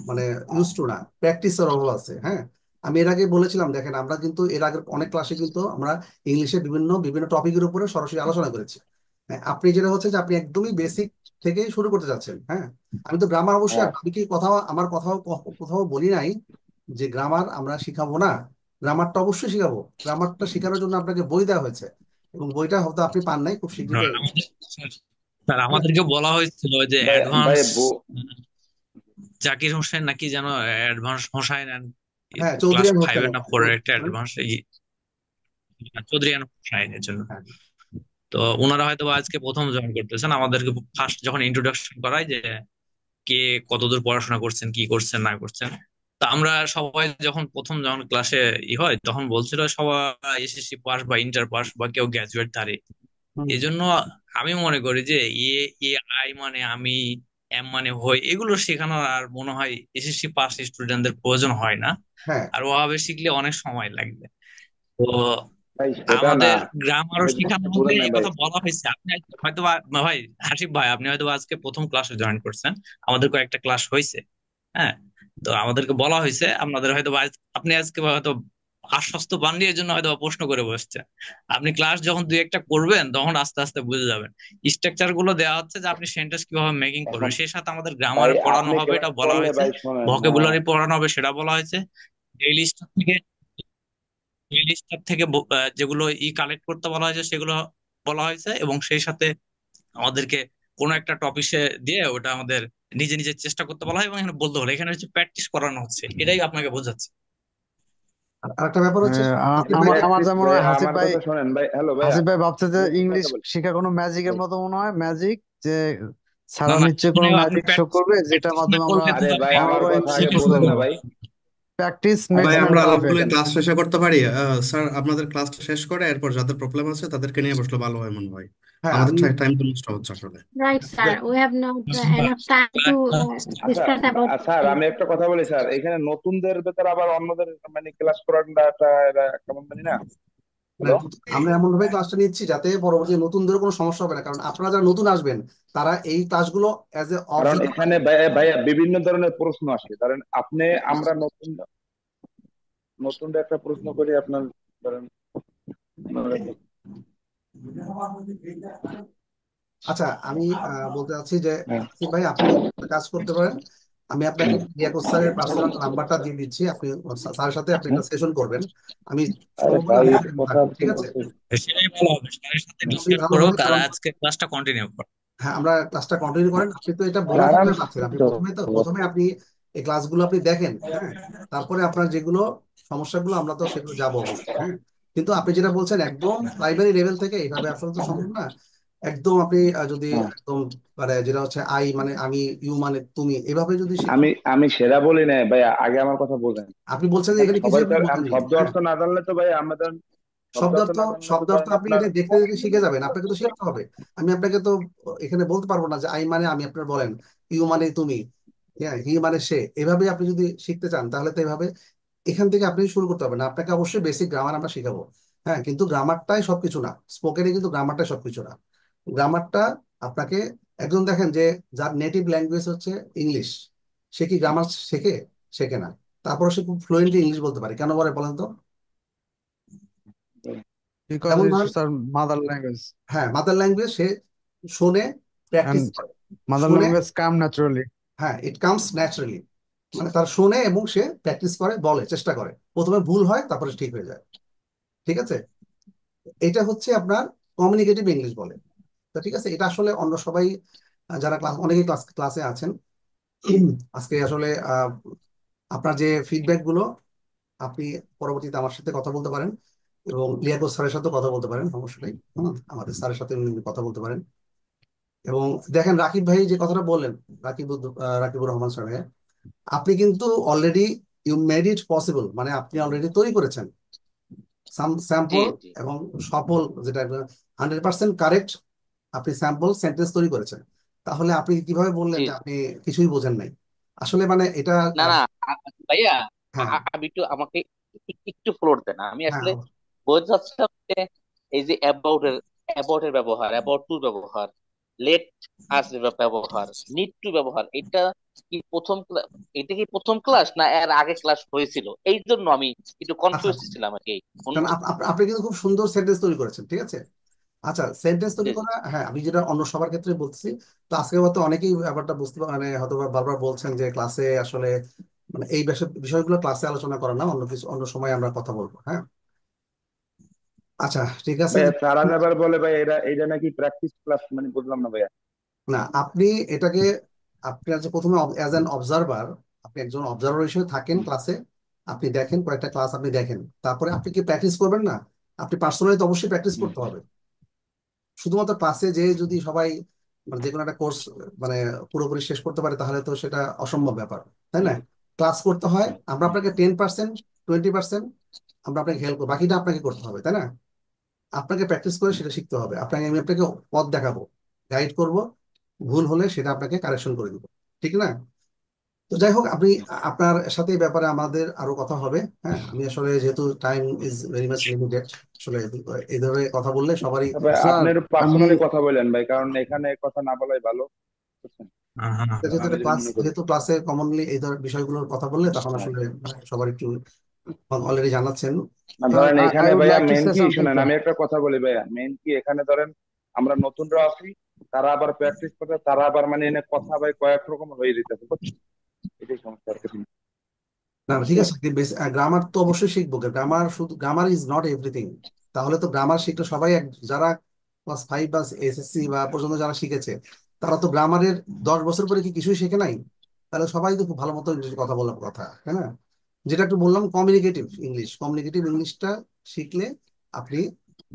মানে ইউজ টু না, প্র্যাকটিসের অভাব আছে। হ্যাঁ, আমি এর আগে বলেছিলাম, দেখেন আমরা কিন্তু এর আগে অনেক ক্লাসে কিন্তু আমরা ইংলিশে বিভিন্ন বিভিন্ন টপিকের উপরে সরাসরি আলোচনা করেছি। হ্যাঁ, আপনি যেটা হচ্ছে যে আপনি একদমই বেসিক থেকে শুরু করতে যাচ্ছেন। হ্যাঁ, আমি তো গ্রামার অবশ্যই হ্যাঁ আমি কি কোথাও আমার কোথাও কোথাও বলি নাই যে গ্রামার আমরা শিখাবো না। গ্রামারটা অবশ্যই শিখাবো। গ্রামারটা শেখানোর জন্য আপনাকে বই দেওয়া হয়েছে, এবং বইটা হয়তো আপনি পান নাই, খুব শীঘ্রই পেয়ে যাবেন। আমাদের স্যার হ্যাঁ, আমাদেরকে বলা হয়েছিল যে ভাই ভাই অ্যাডভান্স জাকির হোসেন নাকি যেন অ্যাডভান্স হোসাইন হ্যাঁ, ক্লাস চৌধুরী হোসেন। ফাইভের না ফোরের একটা অ্যাডভান্স চৌধুরী হোসাইনের জন্য। হ্যাঁ, তো ওনারা হয়তো বা আজকে প্রথম জয়েন করতেছেন, আমাদেরকে ফার্স্ট যখন ইন্ট্রোডাকশন করায় যে কে কতদূর পড়াশোনা করছেন, কি করছেন না করছেন। তা আমরা সবাই যখন ক্লাসে হয় তখন বলছিল সবাই এসএসসি পাস বা ইন্টার পাস বা কেউ গ্রাজুয়েট ধারে। হুম। এই জন্য আমি মনে করি যে এ এ আই মানে আমি, এম মানে হই, এগুলো শেখানোর আর মনে হয় এসএসসি পাস স্টুডেন্টদের প্রয়োজন হয় না। হ্যাঁ, আর ওভাবে শিখলে অনেক সময় লাগবে। তো ভাই সেটা না, আমাদের গ্রামারও শেখানো হবে, বুঝেন না এই ভাই। কথা বলা হয়েছে। আপনি হয়তো ভাই হাসিফ ভাই, আপনি হয়তো আজকে প্রথম ক্লাসে জয়েন করছেন, আমাদের কয়েকটা ক্লাস হয়েছে। হ্যাঁ, তো আমাদেরকে বলা হয়েছে আপনাদের হয়তো আপনি আজকে হয়তো আশ্বস্ত পান এর জন্য হয়তো বা প্রশ্ন করে বসছেন। আপনি ক্লাস যখন দুই একটা করবেন তখন আস্তে আস্তে বুঝে যাবেন। স্ট্রাকচার গুলো দেওয়া হচ্ছে যে আপনি সেন্টেন্স কিভাবে মেকিং এখন করবেন, সেই সাথে আমাদের ভাই গ্রামারে পড়ানো আপনি হবে, ক্লাস এটা বলা করলে হয়েছে। ভাই শোনেন, হ্যাঁ ভোকাবুলারি পড়ানো হবে, সেটা বলা হয়েছে। ডেইলি স্টার থেকে ডেইলি স্টার থেকে যেগুলো কালেক্ট করতে বলা হয়েছে সেগুলো বলা হয়েছে, এবং সেই সাথে আমাদেরকে কোনো একটা টপিকে দিয়ে ওটা আমাদের নিজে নিজে চেষ্টা করতে বলা হয়, এবং এখানে বলতে হলো এখানে হচ্ছে প্র্যাকটিস করানো হচ্ছে, এটাই আপনাকে বোঝাচ্ছে। আর একটা ব্যাপার হচ্ছে আসিফ ভাই, আমার আমার প্র্যাকটিস যা মনে ভাই, হয় হাসিফ আমার ভাই, কথা শোনেন ভাই, হ্যালো ভাইয়া, হাসিফ ভাই ভাবছে যে আমি একটা ইংলিশ কথা বলি শেখা কোনো ম্যাজিকের ভাই। মতো মনে হয়, ম্যাজিক যে না স্যাররা না, নিশ্চয়ই কোনো এখানে আপনি ম্যাজিক শো প্র্যাকটিস করবে যেটার প্র্যাকটিস না মাধ্যমে আমরা করলে তো আরে ভাই ভাই আমার অনবর কথা ইংলিশ আগে শিখতে বোঝেন না পারবো না। ভাই। প্র্যাকটিস ভাই মেক্স ম্যান আমরা অল্প পারফেক্ট। ক্লাস শেষ করতে পারি? স্যার আপনাদের ক্লাসটা শেষ করে এরপর যাদের প্রবলেম আছে তাদেরকে নিয়ে বসলে ভালো হয় মনে হয়। হ্যাঁ আমাদের আমি টাইম তো নষ্ট হচ্ছে আসলে। Right, sir. We have not enough time to আচ্ছা discuss about স্যার, things. আমি একটা কথা বলি স্যার, এখানে নতুনদের ভেতর আবার অন্যদের মানে ক্লাস করাটা এটা কেমন জানি না। মানে হ্যালো, আমরা এমন ভাবে ক্লাসটা নিচ্ছি যাতে পরবর্তী নতুনদের কোনো সমস্যা হবে না, কারণ আপনারা যারা নতুন আসবেন তারা এই ক্লাসগুলো অ্যাজ এ কারণ অবজার্ভ। এখানে ভাইয়া ভাইয়া বিভিন্ন ধরনের প্রশ্ন আসে, ধরেন আপনি আমরা নতুন নতুন একটা প্রশ্ন করি আপনার, ধরেন আচ্ছা, আমি বলতে চাচ্ছি যে হ্যাঁ। আসিফ ভাই, আপনি একটা কাজ করতে পারেন। আমি আপনাকে রিয়াকুত স্যারের পার্সোনাল নাম্বারটা দিয়ে দিচ্ছি, আপনি স্যারের সাথে আপনি একটা সেশন করবেন। আমি আরে সর্বদা ভাই আপনার একটু সাথে কথা থাকবো, ঠিক শুনে আছে? বলতে। সেটাই ভালো হবে, স্যারের সাথে খুবই ডিসকাস ভালো করো, হবে, তারা কারণ আজকে ক্লাসটা কন্টিনিউ করো। হ্যাঁ, আমরা ক্লাসটা কন্টিনিউ করেন। আপনি তো এটা আর বোনাস আরাম হিসেবে পাচ্ছেন, আপনি প্রথমে আপনি এই ক্লাসগুলো আপনি দেখেন। হ্যাঁ, তারপরে আপনার যেগুলো সমস্যাগুলো আমরা তো সেগুলো যাবো অবশ্যই। হ্যাঁ, কিন্তু আপনি যেটা বলছেন একদম প্রাইমারি লেভেল থেকে এইভাবে আসলে তো সম্ভব না। একদম আপনি যদি হ্যাঁ। একদম মানে যেটা হচ্ছে আই মানে আমি, ইউ মানে তুমি, এভাবে যদি শিখতে আমি আমি সেরা বলি না ভাই, আগে আমার কথা বোঝেন। আপনি বলছেন যে এখানে এখানে সবাই কিছুই তো আপনি আর বলেননি। শব্দ হ্যাঁ, অর্থ না জানলে তো ভাই আমাদের শব্দ শব্দ অর্থ অর্থ না জানলে তো শব্দ অর্থ ধরেন আপনি আপনার এটা দেখতে দেখতে শিখে যাবেন, আপনাকে তো শিখতে হবে। আমি আপনাকে তো এখানে বলতে পারবো না যে আই মানে আমি, আপনার বলেন ইউ মানে তুমি, হ্যাঁ হি মানে সে। এভাবে আপনি যদি শিখতে চান তাহলে তো এভাবে এখান থেকে আপনি শুরু করতে হবে না। আপনাকে অবশ্যই বেসিক গ্রামার আমরা শিখাবো। হ্যাঁ, কিন্তু গ্রামারটাই সবকিছু না, স্পোকেনে কিন্তু গ্রামারটাই সবকিছু না। গ্রামারটা আপনাকে একজন দেখেন যে যার নেটিভ ল্যাঙ্গুয়েজ হচ্ছে ইংলিশ, সে কি গ্রামার শেখে? শেখে না। তারপর সে খুব ফ্লুয়েন্টলি ইংলিশ বলতে পারে, কেন বলে বলেন তো? বিকজ যেমন ইটস ধরেন, তার মাদার ল্যাঙ্গুয়েজ হ্যাঁ মাদার ল্যাঙ্গুয়েজ, সে শোনে, অ্যান্ড প্র্যাকটিস করে। মাদার শোনে, ল্যাঙ্গুয়েজ কাম ন্যাচুরালি। হ্যাঁ ইট কামস ন্যাচারালি, মানে তার শোনে এবং সে প্র্যাকটিস করে, বলে, চেষ্টা করে। প্রথমে ভুল হয়, তারপরে ঠিক হয়ে যায়। ঠিক আছে, এটা হচ্ছে আপনার কমিউনিকেটিভ ইংলিশ বলে। তো ঠিক আছে, এটা আসলে অন্য সবাই যারা অনেকে ক্লাসে আছেন আজকে আসলে আপনার যে ফিডব্যাক গুলো আপনি পরবর্তীতে আমার সাথে কথা বলতে পারেন, এবং লিয়াকত স্যারের সাথে কথা বলতে পারেন, সমস্যা নেই। আমাদের স্যারের সাথে উনি কথা বলতে পারেন। এবং দেখেন রাকিব ভাই যে কথাটা বললেন, রাকিবুর রহমান স্যার, আপনি কিন্তু already you made it possible, মানে আপনি অলরেডি তৈরি করেছেন জি স্যাম্পল জি। এবং সফল, যেটা 100% কারেক্ট। আপনি স্যাম্পল সেন্টেন্স তৈরি করেছেন। তাহলে আপনি কিভাবে বললেন জি যে আপনি কিছুই বোঝেন নাই? আসলে মানে এটা না না, ভাইয়া, হ্যাঁ, আমি একটু আমাকে একটু ফ্লোর দেন। আমি হ্যাঁ, আসলে বলতে চাচ্ছিলাম যে এই যে অ্যাবাউট এর ব্যবহার, অ্যাবাউট টু ব্যবহার, লেট আস ব্যবহার, নিড টু ব্যবহার, কি প্রথম ক্লা- এটা কি প্রথম ক্লাস না এর আগে ক্লাস হয়েছিল? এই জন্য আমি একটু আচ্ছা কনফিউজ আচ্ছা। ছিলাম আর কি। কারণ আপনি কিন্তু খুব সুন্দর সেন্টেন্স তৈরি করেছেন, ঠিক আছে। আচ্ছা, সেন্টেন্স জি তৈরি জি করা, হ্যাঁ আমি যেটা অন্য সবার ক্ষেত্রে বলতেছি। তো আজকে হয়তো অনেকেই ব্যাপারটা বুঝতে মানে হয়তো বা বারবার বলছেন যে ক্লাসে আসলে মানে এই বিষয়গুলো ক্লাসে আলোচনা করা না, অন্য কিছু অন্য সময় আমরা কথা বলবো, হ্যাঁ। আচ্ছা, ঠিক আছে। ভাইয়া তারা আবার বলে ভাই এরা এইটা নাকি প্র্যাকটিস ক্লাস, মানে বুঝলাম না ভাইয়া। না, আপনি এটাকে, আপনি আজ প্রথমে অ্যাজ অ্যান অবজারভার, আপনি একজন অবজারভার হিসেবে থাকেন ক্লাসে, আপনি দেখেন কয়েকটা ক্লাস, আপনি দেখেন, তারপরে আপনি কি প্র্যাকটিস করবেন না? আপনি পার্সোনালি তো অবশ্যই প্র্যাকটিস হুম। করতে হবে। শুধুমাত্র ক্লাসে যে যদি সবাই মানে যে কোনো একটা কোর্স মানে পুরোপুরি শেষ করতে পারে তাহলে তো সেটা অসম্ভব ব্যাপার, তাই না? ক্লাস করতে হয়, আমরা হুম। আপনাকে 10%, 20% আমরা আপনাকে হেল্প করবো, বাকিটা আপনাকে করতে হবে, তাই না? আপনাকে প্র্যাকটিস করে সেটা শিখতে হবে, আমি আপনাকে পথ দেখাবো, গাইড করব, ভুল হলে সেটা আপনাকে কারেকশন করে দিব, ঠিক না? তো যাই হোক, আপনি আপনার সাথে এই ব্যাপারে আমাদের আরো কথা হবে, হ্যাঁ। আমি আসলে যেহেতু time is very much limited, আসলে এইভাবে কথা বললে সবারই। তবে স্যার আপনার আমি পার্সোনালি কথা বলেন ভাই, কারণ এখানে কথা না বলাই ভালো, বুঝছেন? যেহেতু আমি যেটা ক্লাস, মনে করি। যেহেতু ক্লাসে কমনলি এই ধরনের বিষয়গুলোর কথা বললে তখন হ্যাঁ। আসলে মানে সবার একটু অলরেডি জানাচ্ছেন। না স্যার ধরেন আই এখানে উড ভাইয়া লাইক টু মেন সে কি, সামথিং শুনেন স্যার। আমি একটা কথা বলি ভাইয়া, মেন কি এখানে ধরেন আমরা নতুনরা আছি, তারা আবার প্র্যাকটিস করতে, তারা আবার মানে এনে কথা ভাই কয়েক রকম হয়ে যেতেছে, বুঝছেন? এটাই সমস্যা আর কিছু না। না না, ঠিক আছে, গ্রামার তো অবশ্যই শিখবো, গ্রামার শুধু গ্রামার ইজ নট এভরিথিং। তাহলে তো গ্রামার শিখলে সবাই যারা ক্লাস 5 বা এসএসসি বা পর্যন্ত যারা শিখেছে, তারা তো গ্রামারের 10 বছর পরে কি কিছুই শেখে নাই? তাহলে সবাই তো খুব ভালো মতো ইংরেজি কথা বলার কথা, তাই না? যেটা একটু বললাম, কমিউনিকেটিভ ইংলিশটা শিখলে আপনি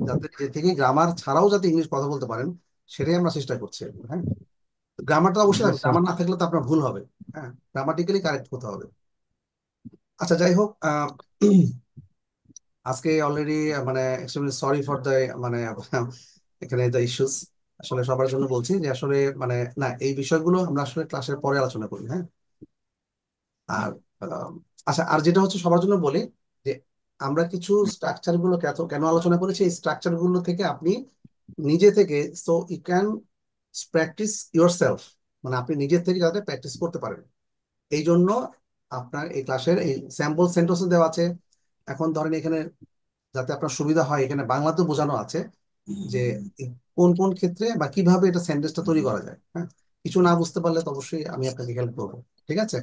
যাতে নিজে থেকে গ্রামার ছাড়াও যাতে ইংলিশ কথা বলতে পারেন, সেটাই আমরা চেষ্টা করছি, হ্যাঁ। গ্রামারটা অবশ্যই জি থাকবে, স্যার। গ্রামার না থাকলে তো আপনার ভুল হবে, হ্যাঁ, গ্রামাটিক্যালি কারেক্ট হতে হবে। আচ্ছা, যাই হোক, আজকে অলরেডি মানে এক্সট্রিমলি সরি ফর দ্য মানে এখানে দ্য ইস্যুস। আসলে সবার জন্য বলছি যে আসলে মানে না, এই বিষয়গুলো আমরা আসলে ক্লাসের পরে আলোচনা করি, হ্যাঁ। আর আম, আচ্ছা, আর যেটা হচ্ছে সবার জন্য বলি যে আমরা কিছু স্ট্রাকচার গুলো কেন কেন আলোচনা করেছি, এই স্ট্রাকচার গুলো থেকে আপনি নিজে থেকে, so you can practise yourself, মানে আপনি নিজের থেকে যাতে প্র্যাকটিস করতে পারেন, এই জন্য আপনার এই ক্লাসের এই স্যাম্পল সেন্টেন্স দেওয়া আছে। এখন ধরেন এখানে যাতে আপনার সুবিধা হয়, এখানে বাংলাতেও বোঝানো আছে যে এই কোন কোন ক্ষেত্রে বা কিভাবে এটা সেন্টেন্সটা তৈরি করা যায়, হ্যাঁ। কিছু না বুঝতে পারলে তো অবশ্যই আমি আপনাকে হেল্প করবো, ঠিক আছে?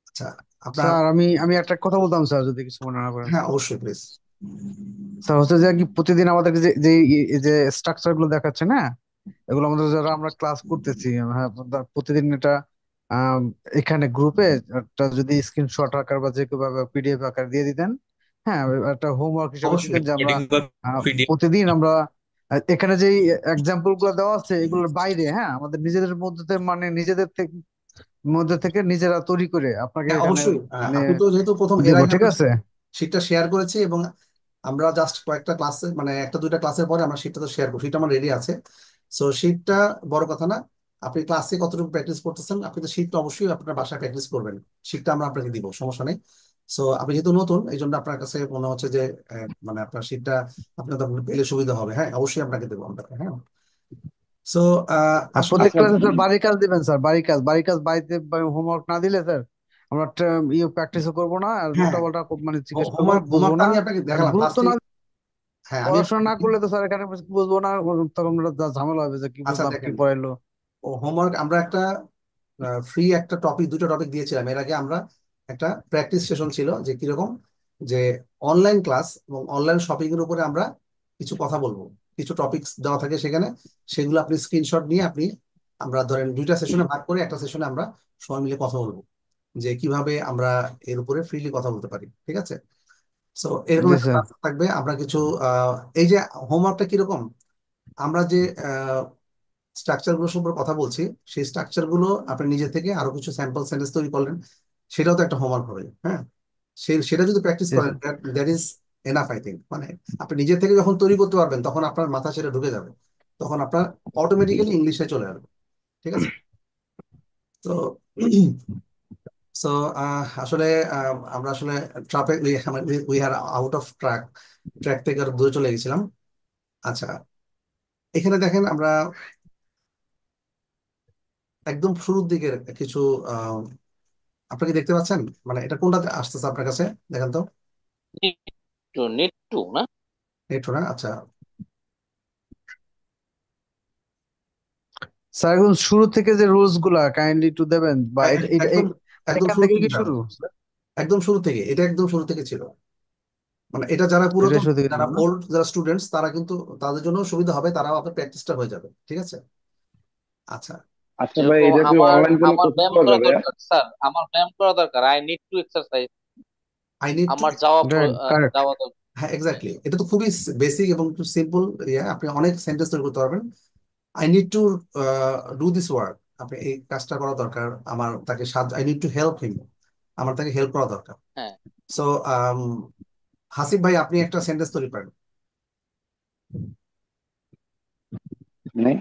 আচ্ছা, আপনার, স্যার আমি একটা কথা বলতাম স্যার, যদি কিছু মনে না করেন। হ্যাঁ অবশ্যই প্লিজ। স্যার হচ্ছে যে কি প্রতিদিন আমাদেরকে যে যে এই যে স্ট্রাকচার গুলো দেখাচ্ছে না, এগুলো আমাদের যারা আমরা ক্লাস করতেছি, হ্যাঁ, প্রতিদিন এটা আম, এখানে গ্রুপে একটা যদি স্ক্রিনশট আকার বা যে কিভাবে পিডিএফ আকার দিয়ে দিতেন, হ্যাঁ, একটা হোমওয়ার্ক হিসেবে অবশ্যই দিতেন যে আমরা লিঙ্ক বা পিডিএফ। প্রতিদিন আমরা এখানে যে এক্সাম্পল গুলো দেওয়া আছে এগুলোর বাইরে, হ্যাঁ, আমাদের নিজেদের মধ্যে মানে নিজেদের মধ্যে থেকে নিজেরা তৈরি করে আপনাকে হ্যাঁ এখানে অবশ্যই, মানে আমি তো যেহেতু প্রথম এর দিব, আগে ঠিক আপনার আছে? শিটটা শেয়ার করেছি, এবং আমরা জাস্ট কয়েকটা ক্লাসে মানে একটা দুইটা ক্লাসের পরে আমরা শিটটা তো শেয়ার করবো, শিটটা আমার রেডি আছে। সো শিটটা বড় কথা না, আপনি ক্লাসে কতটুকু প্র্যাকটিস করতেছেন, আপনি তো শিটটা অবশ্যই আপনার বাসায় প্র্যাকটিস করবেন, শিটটা আমরা আপনাকে দিব, সমস্যা নেই। সো আপনি যেহেতু নতুন, এই জন্য আপনার কাছে মনে হচ্ছে যে মানে আপনার শিটটা আপনার তো পেলে সুবিধা হবে, হ্যাঁ অবশ্যই আপনাকে দেবো আমরা, হ্যাঁ। সো আর আসলে প্রত্যেক আচ্ছা। ক্লাসে স্যার বাড়ির কাজ দিবেন স্যার, বাড়ির কাজ বাড়িতে হোমওয়ার্ক না দিলে স্যার আমরা প্র্যাকটিসও করবো না, আর হ্যাঁ, উল্টা পাল্টা মানে জিজ্ঞেস করবো, বুঝবো হোমওয়ার্কটা না। আমি আপনাকে আর দেখালাম গুরুত্ব ফার্স্টে। না, হ্যাঁ আমি পড়াশোনা না করলে তো স্যার এখানে বুঝবো না, তখন আমরা ঝামেলা হবে যে কি আচ্ছা বুঝলাম কি দেখেন, পড়াইলো। ও হোমওয়ার্ক আমরা একটা ফ্রি একটা টপিক, দুটো টপিক দিয়েছিলাম এর আগে আমরা। একটা প্র্যাকটিস সেশন ছিল যে কিরকম, যে অনলাইন ক্লাস এবং অনলাইন শপিং এর উপরে আমরা কিছু কথা বলবো, কিছু টপিকস দেওয়া থাকে সেখানে, সেগুলো আপনি স্ক্রিনশট নিয়ে আপনি, আমরা ধরেন দুইটা সেশনে ভাগ করে একটা সেশনে আমরা সবাই মিলে কথা বলবো যে কিভাবে আমরা এর উপরে ফ্রিলি কথা বলতে পারি, ঠিক আছে? সো এরকম জি একটা স্যার। ক্লাস থাকবে, আমরা কিছু এই যে হোমওয়ার্কটা কিরকম, আমরা যে স্ট্রাকচার গুলো সম্পর্কে কথা বলছি, সেই স্ট্রাকচার গুলো আপনি নিজে থেকে আরো কিছু স্যাম্পল সেন্টেন্স তৈরি করলেন, সেটাও তো একটা হোমওয়ার্ক হবে, হ্যাঁ। সেটা যদি প্র্যাকটিস জি করেন, sir. That is enough I think, মানে আপনি নিজে থেকে যখন তৈরি করতে পারবেন তখন আপনার মাথা সেটা ঢুকে যাবে, তখন আপনার অটোমেটিক্যালি ইংলিশে চলে আসবে, ঠিক আছে? তো সো আসলে আমরা আসলে ট্রাফে we are out of track থেকে আর দূরে চলে গেছিলাম। আচ্ছা, এখানে দেখেন আমরা একদম শুরুর দিকের কিছু আপনি কি দেখতে পাচ্ছেন, মানে এটা কোনটাতে আসতেছে আপনার কাছে, দেখেন তো। নিট টু না? একটু না, আচ্ছা, স্যার একদম শুরু থেকে যে রুলস গুলা কাইন্ডলি একটু দেবেন, বা একদম একদম এখান শুরু থেকে থেকে কি দেওয়া শুরু? হয়েছে। একদম শুরু থেকে, এটা একদম শুরু থেকে ছিল। মানে এটা যারা এটা পুরাতন, শুরু থেকে যারা ছিল না? ওল্ড, যারা স্টুডেন্টস, তারা কিন্তু তাদের জন্য সুবিধা হবে, তারাও আপনার প্র্যাকটিসটা হয়ে যাবে, ঠিক আছে। আচ্ছা, আচ্ছা ভাই, যেরকম এটা কি আমার অনলাইন কোনো আমার কোচিং ব্যায়াম পাওয়া করা যাবে? দরকার স্যার, আমার ব্যায়াম করা দরকার, I need two exercise, I need two, আমার যাওয়া রাইট, কারেক্ট। যাওয়া দরকার। হ্যাঁ এক্স্যাক্টলি, এটা তো খুবই বেসিক এবং একটু সিম্পল। আপনি অনেক সেন্টেন্স তৈরি করতে পারবেন। I need to do this work, আপনি এই কাজটা করা দরকার, আমার তাকে সাহায্য, I need to help him, আমার তাকে হেল্প করা দরকার। হ্যাঁ, সো হাসিব ভাই, আপনি একটা সেন্টেন্স তৈরি করেন। মানে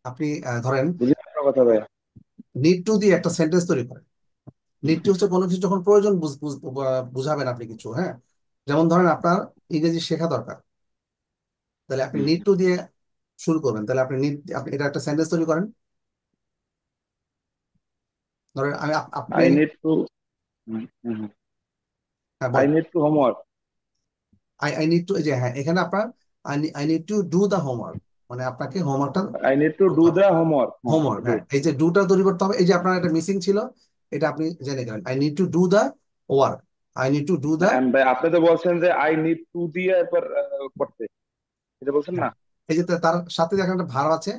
আপনি ধরেন বুঝি না আপনার কথা ভাই। নিড টু দিয়ে একটা সেন্টেন্স তৈরি করেন। নিড টু হচ্ছে কোনো কিছু যখন প্রয়োজন বুঝাবেন আপনি কিছু, হ্যাঁ। যেমন ধরেন আপনার ইংরেজি শেখা দরকার, তাহলে আপনি হুম। নিড টু দিয়ে শুরু করবেন। তাহলে আপনি এটা একটা সেন্টেন্স তৈরি করেন। ধরেন আপনি, আই নিড টু হ্যাঁ আই বলেন। Need to homework. I need two, এই যে হ্যাঁ, এখানে আপনার I need to do the homework, মানে আপনাকে হোমওয়ার্কটা আই নিড টু করতে ডু হবে। The homework. হ্যাঁ, হোমওয়ার্ক, হ্যাঁ, গুড। এই যে ডুটা তৈরি করতে হবে, এই যে আপনার একটা মিসিং ছিল, এটা আপনি জেনে গেলেন। I need to do the work, I need to do the, ভাই আপনি তো বলছেন যে আই নিড টু দিয়ে এরপর করতে, এটা বলছেন না? হ্যাঁ, এই যে তার সাথে দেখেন একটা ভার্ব আছে,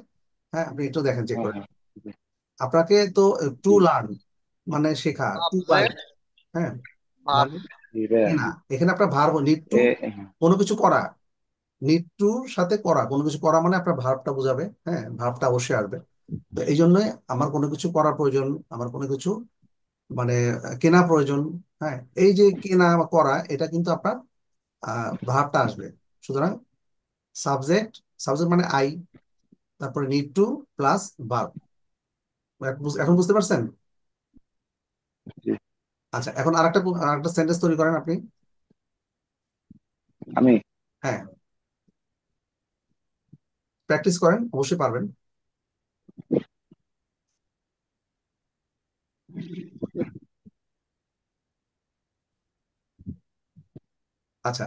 হ্যাঁ, আপনি একটু দেখেন, চেক হ্যাঁ করে। হ্যাঁ, জি, আপনাকে তো টু জি, লার্ন মানে শেখা, টু বাই, সাবজেক্ট হ্যাঁ, ভার্ব। ধরেন জি ভাইয়া। না, এখানে আপনার ভার্ব নিড টু, হ্যাঁ, কোনো কিছু করা, নিড টুর সাথে করা, কোনো কিছু করা মানে আপনার ভার্বটা বোঝাবে, হ্যাঁ, ভার্বটা অবশ্যই আসবে। তো এই জন্য আমার কোনো কিছু করার প্রয়োজন, আমার কোনো কিছু মানে কেনা প্রয়োজন, হ্যাঁ, এই যে কেনা বা করা, এটা কিন্তু আপনার ভার্বটা আসবে। সুতরাং সাবজেক্ট, সাবজেক্ট মানে আই, তারপরে নিড টু প্লাস ভার্ব। এখন বুঝতে পারছেন? জি। আচ্ছা, এখন আরেকটা সেন্টেন্স তৈরি করেন আপনি। আমি হ্যাঁ, প্র্যাকটিস করেন, অবশ্যই পারবেন। আচ্ছা,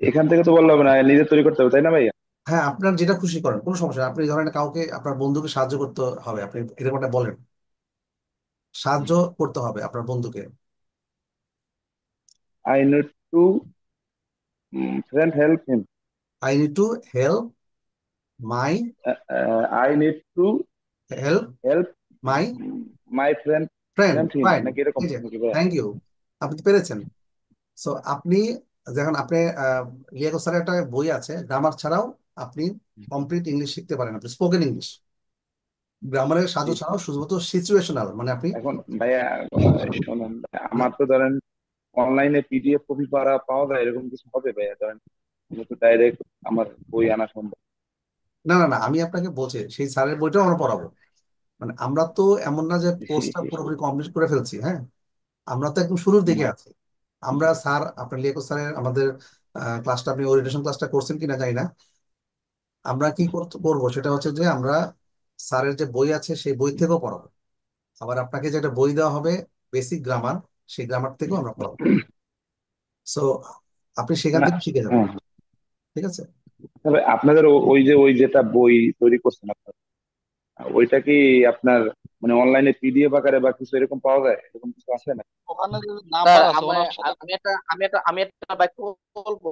এখান থেকে তো বললাম না, নিজে তৈরি করতে হবে তাই না ভাইয়া? হ্যাঁ, আপনার যেটা খুশি করেন, কোনো সমস্যা নেই। আপনি ধরেন কাউকে, আপনার বন্ধুকে সাহায্য করতে হবে, আপনি এরকম একটা বলেন, সাহায্য করতে হবে আপনার বন্ধুকে। I need two friend help him. I need to help my, I need to help help my my friend friend, friend him, fine, নাকি এরকম এই যে, নাকি ভাইয়া? থ্যাংক ইউ, আপনি তো পেরেছেন। সো আপনি যখন আপনি লিয়াকত স্যারের একটা বই আছে, গ্রামার ছাড়াও আপনি কমপ্লিট ইংলিশ শিখতে পারেন, আপনি স্পোকেন ইংলিশ, গ্রামারের সাহায্য জি। ছাড়াও শুধুমাত্র সিচুয়েশনাল, মানে আপনি, এখন ভাইয়া শোনেন, না আমার তো ধরেন অনলাইনে পিডিএফ কপি পাওয়া যায়, এরকম কিছু হবে ভাইয়া? ধরেন আমি তো ডাইরেক্ট আমার বই আনা সম্ভব? না না না, আমি আপনাকে বলছি সেই স্যারের বইটাও আমরা পড়াবো। মানে আমরা তো এমন না যে কোর্সটা পুরোপুরি কমপ্লিট করে ফেলছি, হ্যাঁ, আমরা তো একদম শুরুর দিকে আছি। আমরা স্যার, আপনার লিয়াকত স্যারের আমাদের ক্লাসটা, আপনি ওরিয়েন্টেশন ক্লাসটা করছেন কিনা জানি না। আমরা কি করবো সেটা হচ্ছে যে আমরা স্যারের যে বই আছে সেই বই থেকেও পড়াবো, আবার আপনাকে যেটা বই দেওয়া হবে বেসিক গ্রামার, সেই গ্রামার থেকেও আমরা পড়াবো। সো আপনি সেখান না, থেকে শিখে যাবেন, হ্যাঁ। ঠিক আছে। তবে আপনাদের ওই যেটা বই তৈরি করছেন আপনারা, ওইটা কি আপনার মানে অনলাইনে পিডিএফ আকারে বা কিছু এরকম পাওয়া যায়, এরকম কিছু আছে না? ওখানে যে স্যার নাম্বার আছে ওনার সাথে আমি একটা বাক্য বলবো।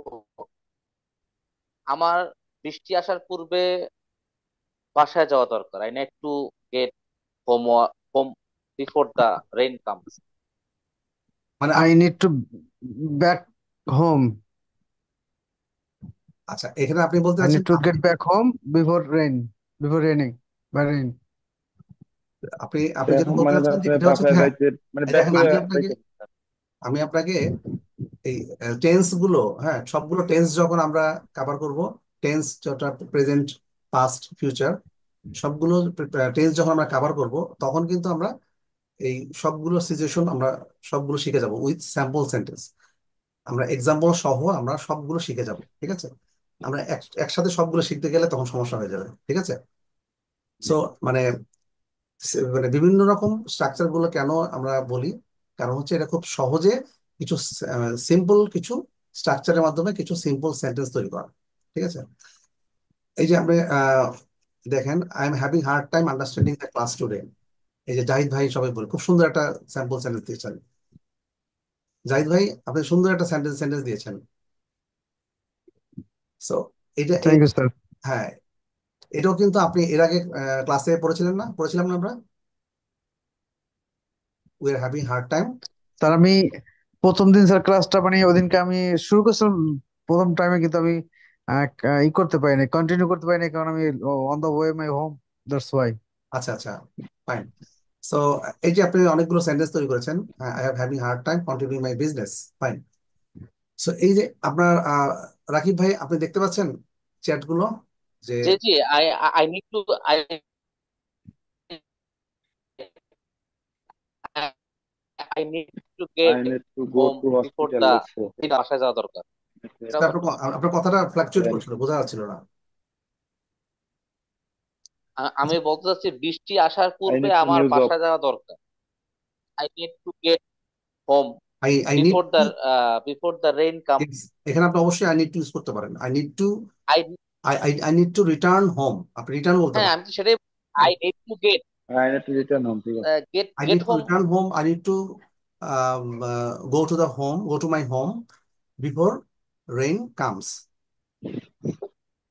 আমার বৃষ্টি আসার পূর্বে বাসায় যাওয়া দরকার, I need to get home home before the rain comes. মানে I need to back home. আচ্ছা, এখানে আপনি বলতে আই চাচ্ছেন need to get back home before rain, before raining, বা রেইন। আপনি আপনি যেটা এখন বলতে মানে চাচ্ছেন যে আপনি এটা হচ্ছে কি, বাসায় হ্যাঁ, যাইতে মানে এই ব্যাক দেখেন করে আমি আপনাকে, যাইতে। আমি আপনাকে, এই টেন্স গুলো, হ্যাঁ, সবগুলো টেন্স যখন আমরা কভার করব, টেন্স যেটা প্রেজেন্ট, পাস্ট, ফিউচার, সবগুলো টেন্স যখন আমরা কভার করব, তখন কিন্তু আমরা এই সবগুলো সিচুয়েশন আমরা সবগুলো শিখে যাব উইথ স্যাম্পল সেন্টেন্স। আমরা এক্সাম্পল সহ আমরা সবগুলো শিখে যাব, ঠিক আছে। আমরা একসাথে সবগুলো শিখতে গেলে তখন সমস্যা হয়ে যাবে, ঠিক আছে। সো মানে মানে বিভিন্ন রকম স্ট্রাকচার গুলো কেন আমরা বলি, কারণ হচ্ছে এটা খুব সহজে কিছু সিম্পল কিছু স্ট্রাকচারের মাধ্যমে কিছু সিম্পল সেন্টেন্স তৈরি করা, ঠিক আছে। এই যে আপনি দেখেন, I am having hard time understanding the class today. এই যে জাহিদ ভাই সবাই বলে খুব সুন্দর একটা স্যাম্পল সেন্টেন্স দিয়েছেন। জাহিদ ভাই আপনি সুন্দর একটা সেন্টেন্স সেন্টেন্স দিয়েছেন। সো এটা থ্যাংক ইউ স্যার। হ্যাঁ, এটাও কিন্তু আপনি এর আগে ক্লাসে পড়েছিলাম না আমরা? We are having hard time. Sir আমি প্রথম দিন স্যার ক্লাসটা মানে ওদিনকে আমি শুরু করছিলাম, প্রথম টাইমে কিন্তু আমি ই করতে পারিনি, কন্টিনিউ করতে পারিনি, কারণ আমি on the way my home, that's why. আচ্ছা আচ্ছা, ফাইন। সো এই যে আপনি অনেকগুলো সেন্টেন্স তৈরি করেছেন, I have having hard time continuing my business, fine. So এই যে আপনার রাকিব ভাই আপনি দেখতে পাচ্ছেন চ্যাট গুলো যে জি জি, I I need to I I need to I get need to go home to before hospital, the let's say. বাসায় যাওয়া দরকার। এটা আপনার আপনার কথাটা ফ্লাকচুয়েট Then করছিল, বোঝা যাচ্ছিল না। আমি বলতে চাচ্ছি বৃষ্টি আসার I পূর্বে need to আমার new job. বাসায় যাওয়া দরকার। I need to get home I need before to, the before the rain come. এখানে আপনি অবশ্যই আই নিড টু ইউজ করতে পারেন। I need to, I I need to return home, আপনি রিটার্ন বলতে হ্যাঁ, পারেন। আমি তো সেটাই, I need to get I need to return home, ঠিক আছে? Get I get need to home return home. I need to go to my home before rain comes.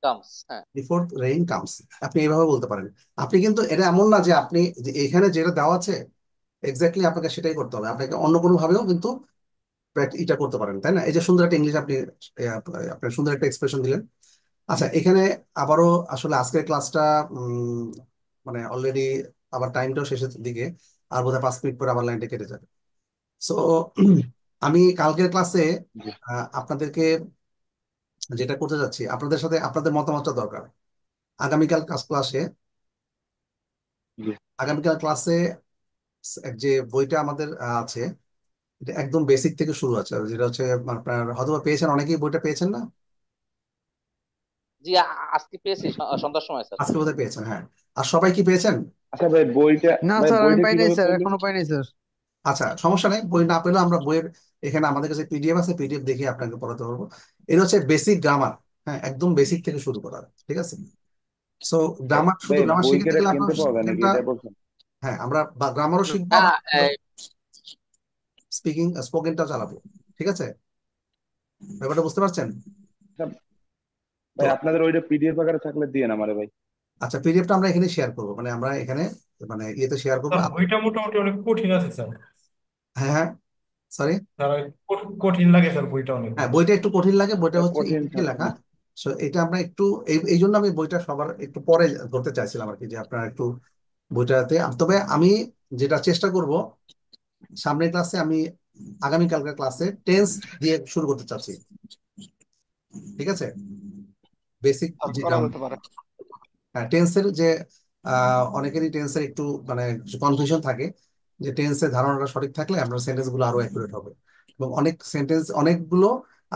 Comes. হ্যাঁ, বিফোর রেইন কামস, আপনি এইভাবে বলতে পারেন। আপনি কিন্তু এটা এমন না যে আপনি যে এখানে যেটা দেওয়া আছে এক্স্যাক্টলি আপনাকে সেটাই করতে হবে, আপনাকে অন্য কোনো ভাবেও কিন্তু এটা করতে পারেন, তাই না? এই যে সুন্দর একটা ইংলিশ আপনি আপনি সুন্দর একটা এক্সপ্রেশন দিলেন। আচ্ছা, এখানে আবারও আসলে আজকের ক্লাসটা মানে অলরেডি আবার টাইমটাও শেষের দিকে, আর বোধহয় 5 মিনিট পরে আবার লাইনটা কেটে যাবে। সো আমি কালকের ক্লাসে জি আপনাদেরকে যেটা করতে যাচ্ছি, আপনাদের সাথে আপনাদের মতামতটা দরকার। আগামীকাল ক্লাসে জি আগামীকাল ক্লাসে যে বইটা আমাদের আছে, এটা একদম বেসিক থেকে শুরু আছে, যেটা হচ্ছে আপনার হয়তো বা পেয়েছেন, অনেকেই বইটা পেয়েছেন না? জি, আজকে পেয়েছি সন্ধ্যার সময় স্যার। আজকে বোধহয় পেয়েছেন, হ্যাঁ। আর সবাই কি পেয়েছেন? আচ্ছা ভাই, বইটা না ভাই স্যার আমি বইটা পাই নাই কিভাবে স্যার, পড়বেন? এখনো পাই নাই স্যার। আচ্ছা, সমস্যা নেই, বই না পেলেও আমরা বইয়ের এখানে আমাদের কাছে পিডিএফ আছে, পিডিএফ দেখে আপনাকে পড়াতে পারবো। এটা হচ্ছে বেসিক গ্রামার, হ্যাঁ, একদম বেসিক থেকে শুরু করা, ঠিক আছে? সো গ্রামার, শুধু ভাই গ্রামার বই শিখতে কেটে গেলে আপনার কিনতে পাওয়া যায় নাকি, স্পোকেনটা, এটা বলছেন? হ্যাঁ, আমরা গ্রামারও শিখবো, না, আবার স্পিকিং স্পোকেনটাও চালাবো, ঠিক আছে? ব্যাপারটা বুঝতে পারছেন? আচ্ছা তো ভাই, আপনাদের ওইটা পিডিএফ আকারে থাকলে দিয়ে আমারে ভাই। আচ্ছা, পিডিএফটা আমরা এখানে শেয়ার করবো, মানে আমরা এখানে মানে ইয়েতে শেয়ার করবো। স্যার বইটা মোটামুটি অনেক কঠিন আছে স্যার। হ্যাঁ হ্যাঁ, সরি। স্যার কঠিন লাগে স্যার বইটা অনেক। হ্যাঁ, বইটা একটু কঠিন লাগে, বইটা এটা হচ্ছে কঠিন ইংলিশে থাকে লেখা। না? সো এটা আমরা একটু এই জন্য আমি বইটা সবার একটু পরে ধরতে চাইছিলাম আর কি, যে আপনারা একটু বইটাতে, তবে আমি যেটা চেষ্টা করব সামনের ক্লাসে, আমি আগামীকালকার ক্লাসে টেন্স দিয়ে শুরু করতে চাচ্ছি, ঠিক আছে? বেসিক আর যে করা যেতে পারে। হ্যাঁ, টেন্সের যে অনেকেরই টেন্সের একটু মানে কনফিউশন থাকে, যে টেন্সের ধারণাটা সঠিক থাকলে আপনার সেন্টেন্স গুলো আরো অ্যাকুরেট হবে। এবং অনেক সেন্টেন্স, অনেকগুলো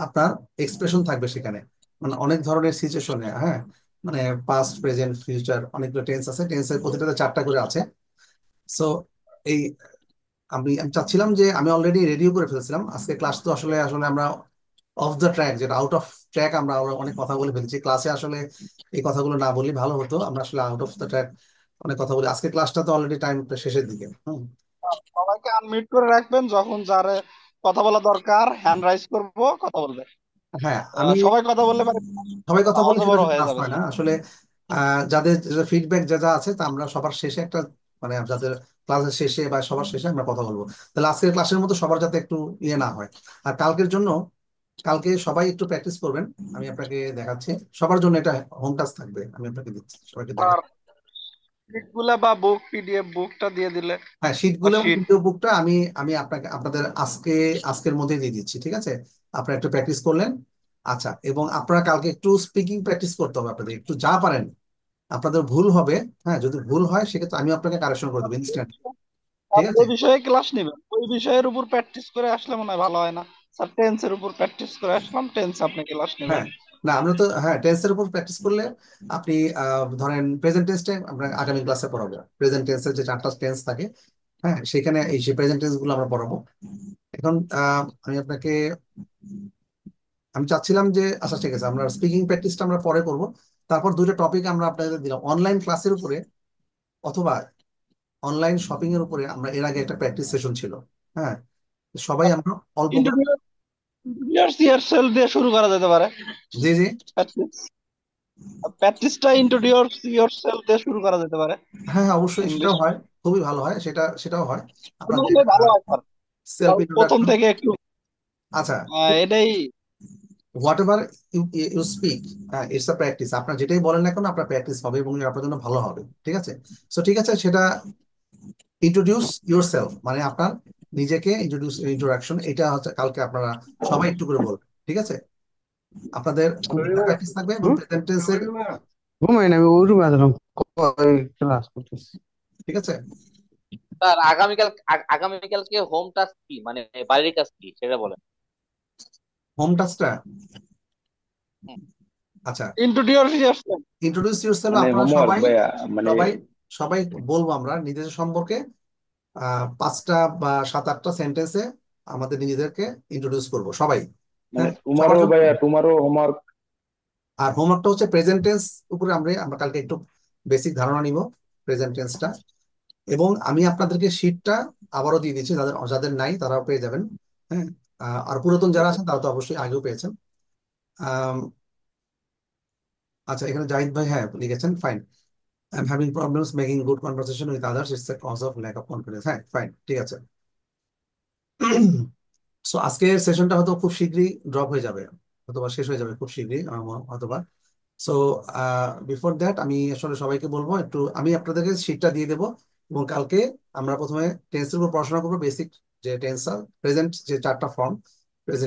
আপনার এক্সপ্রেশন থাকবে সেখানে, মানে অনেক ধরনের সিচুয়েশনে, হ্যাঁ, মানে পাস্ট, প্রেজেন্ট, ফিউচার, অনেকগুলো টেন্স আছে, টেন্সের প্রতিটাতে 4টা করে আছে। সো এই আমি চাচ্ছিলাম যে আমি অলরেডি রেডিও করে ফেলছিলাম, আজকে ক্লাস তো আসলে আসলে আমরা অফ দ্য ট্র্যাক, যেটা আউট অফ ট্র্যাক, আমরা অনেক কথা বলে ফেলেছি ক্লাসে, আসলে এই কথাগুলো না বললে ভালো হতো, আমরা আসলে আউট অফ দ্য ট্র্যাক অনেক কথা বলি। আজকে ক্লাসটা তো অলরেডি টাইম শেষের দিকে। সবাইকে আনমিউট করে রাখবেন, যখন যারে কথা বলা দরকার হ্যান্ড রাইজ করবো, কথা বলবে। হ্যাঁ, আমি সবাই কথা বললে মানে সবাই কথা বলে আওয়াজও সেটা বড় হয়ে ক্লাস যাবে। হয় না আসলে। যাদের ফিডব্যাক যা যা আছে তা আমরা সবার শেষে একটা, মানে যাদের ক্লাসের শেষে বা সবার শেষে আমরা কথা বলবো, তাহলে আজকের ক্লাসের মতো সবার যাতে একটু ইয়ে না হয়। আর কালকের জন্য, কালকে সবাই একটু প্র্যাকটিস করবেন, আমি আপনাকে দেখাচ্ছি, সবার জন্য এটা হোম টাস্ক থাকবে, আমি আপনাকে দিচ্ছি, সবাইকে আর দেখাচ্ছি। শিট গুলা বা বুক, পিডিএফ বুকটা দিয়ে দিলে, হ্যাঁ, শীট বা গুলো এবং শিট। পিডিএফ বুকটা আমি আমি আপনাকে আপনাদের আজকের মধ্যে দিয়ে দিচ্ছি, ঠিক আছে? আপনারা একটু প্র্যাকটিস করলেন। আচ্ছা, এবং আপনারা কালকে একটু স্পিকিং প্র্যাকটিস করতে হবে, আপনাদের একটু যা পারেন। আপনাদের ভুল হবে, হ্যাঁ, যদি ভুল হয় সেক্ষেত্রে আমি আপনাকে কারেকশন করে দেবো ইনস্ট্যান্ট, ঠিক যে আছে? বিষয়ে ক্লাস নিবেন ওই বিষয়ের উপর প্র্যাকটিস করে আসলে মনে হয় ভালো হয় না? স্যার টেন্সের উপর প্র্যাকটিস করে আসলাম, টেন্স আপনি ক্লাস নেবেন। হ্যাঁ, না, আমরা তো হ্যাঁ টেন্সের উপর প্র্যাকটিস করলে আপনি ধরেন প্রেজেন্ট টেন্সটা আমরা আগামী ক্লাসে পড়াবো, প্রেজেন্ট টেন্সের যে 4টা টেন্স থাকে, হ্যাঁ, সেখানে এই সেই প্রেজেন্ট টেন্স গুলো আমরা পড়াবো। এখন আমি আমি চাচ্ছিলাম যে, আচ্ছা ঠিক আছে, আমরা স্পিকিং প্র্যাকটিসটা আমরা পরে করব। তারপর দুইটা টপিক আমরা আপনাদের দিলাম, অনলাইন ক্লাসের উপরে অথবা অনলাইন শপিং এর উপরে। আমরা এর আগে একটা প্র্যাকটিস সেশন ছিল, হ্যাঁ, সবাই আমরা অল্প করে। ইন্ট্রোডিউস ইয়ারসেলফ দিয়ে শুরু করা যেতে পারে। জি জি, প্র্যাকটিসটা ইন্ট্রোডিউস ইয়োরসেলফ দিয়ে শুরু করা যেতে পারে। হ্যাঁ হ্যাঁ, অবশ্যই ইংলিশ সেটাও হয়, খুবই ভালো হয়, সেটাও হয় আপনাদের ভালো হয় স্যার, সেলফ প্রথম ইন্ট্রোডাকশন। থেকে একটু আচ্ছা, এটাই whatever you speak, it's a practice. আপনার যেটাই বলেন না কেন, আপনার প্র্যাকটিস হবে এবং আপনার জন্য ভালো হবে। ঠিক আছে, সো ঠিক আছে, সেটা ইন্ট্রোডিউস ইউরসেলফ মানে আপনার নিজেকে ইন্ট্রোডাকশন, এটা হচ্ছে কালকে আপনারা সবাই একটু করে বলবেন। ঠিক আছে, আপনাদের প্র্যাকটিস থাকবে এবং হুম? প্রেজেন্ট টেন্সের। ঘুমাই না, আমি ওই রুমে আসলাম ক্লাস করতেছি। ঠিক আছে, স্যার আগামীকালকে হোম টাস্ক কি, মানে বাড়ির কাজ কি সেটা বলেন। হোম টাস্কটা, হুম। আচ্ছা, ইন্ট্রোডিউস ইয়োরসেলফ। Introduce yourself. মানে আপনারা হোমওয়ার্ক সবাই ভাইয়া, মানে সবাই সবাই বলবো আমরা নিজেদের সম্পর্কে 5টা বা 7-8টা সেন্টেন্সে আমাদের নিজেদেরকে ইন্ট্রোডিউস করব সবাই। মানে হ্যাঁ, সবার তোমারও জন্য। ভাইয়া, তোমারও হোমওয়ার্ক। আর হোমওয়ার্কটা হচ্ছে প্রেজেন্ট টেন্স উপরে আমরা কালকে একটু বেসিক ধারণা নিব প্রেজেন্ট টেন্সটা। এবং আমি আপনাদেরকে শিটটা আবারও দিয়ে দিচ্ছি, যাদের যাদের নাই তারাও পেয়ে যাবেন। হ্যাঁ, আর পুরাতন যারা আছেন তারা তো অবশ্যই আগেও পেয়েছেন। আম, আচ্ছা, এখানে জাহিদ ভাই হ্যাঁ লিখেছেন, fine. I am having problems making good conversation with others, it's a cause of lack of confidence. হ্যাঁ, ফাইন, ঠিক আছে। সো আজকের সেশনটা হয়তো খুব শীঘ্রই ড্রপ হয়ে যাবে, অথবা শেষ হয়ে যাবে খুব শীঘ্রই, অথবা। সো বিফোর দ্যাট আমি আসলে সবাইকে বলবো, একটু আমি আপনাদেরকে শিটটা দিয়ে দেবো। এবং কালকে আমরা প্রথমে টেন্সের উপর পড়াশোনা করবো, বেসিক যে টেন্স, প্রেজেন্ট যে 4টা ফর্ম, প্রেজেন্ট